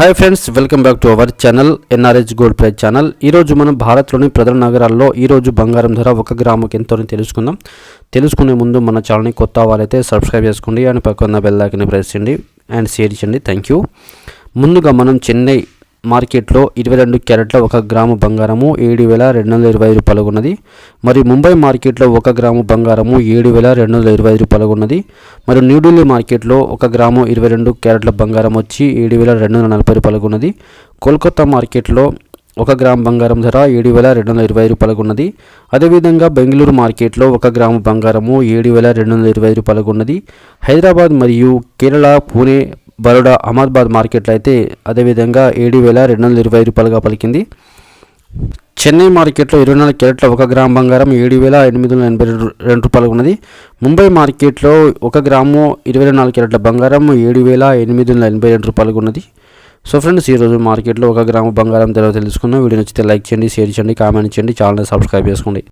Hi friends, welcome back to our channel NRH gold prize channel. ఈరోజు మనం భారత్లోని ప్రధాన నగరాల్లో ఈరోజు బంగారం ధర 1 గ్రాముకి ఎంతో తెలుసుకుందాం. తెలుసుకునే ముందు మన ఛానల్ని కొత్త వారైతే సబ్స్క్రైబ్ చేసుకోండి అండ్ పక్కన బెల్ ఐకాన్ని ప్రెస్ చేయండి అండ్ షేర్ చేయండి. Thank you. ముందుగా మనం చెన్నై మార్కెట్లో 22 క్యారెట్ల 1 గ్రాము బంగారము 7,225 రూపాయలు ఉన్నది. మరి ముంబై మార్కెట్లో 1 గ్రాము బంగారము 7,225 రూపాయలు ఉన్నది. మరి న్యూఢిల్లీ మార్కెట్లో 1 గ్రాము 22 క్యారెట్ల బంగారం వచ్చి 7,240 రూపాయలు ఉన్నది. కోల్కతా మార్కెట్లో 1 గ్రాము బంగారం ధర 7,220 రూపాయలు ఉన్నది. అదేవిధంగా బెంగళూరు మార్కెట్లో 1 గ్రాము బంగారము 7,220 రూపాయలు ఉన్నది. హైదరాబాద్ మరియు కేరళ, పూణే, బరోడా, అహ్మదాబాద్ మార్కెట్లో అయితే అదేవిధంగా 7,220 రూపాయలుగా పలికింది. చెన్నై మార్కెట్లో 24 క్యారెట్ల 1 గ్రాము బంగారం 7,882 రూపాయలు ఉన్నది. ముంబై మార్కెట్లో 1 గ్రాము 24 క్యారెట్ల బంగారం 7,882 రూపాయలు ఉన్నది. సో ఫ్రెండ్స్, ఈరోజు మార్కెట్లో 1 గ్రాము బంగారం ధర తెలుసుకున్నాం. వీడియో నచ్చితే లైక్ చేయండి, షేర్ చేయండి, కామెంట్ చేయండి, ఛానల్ని సబ్స్క్రైబ్ చేసుకోండి.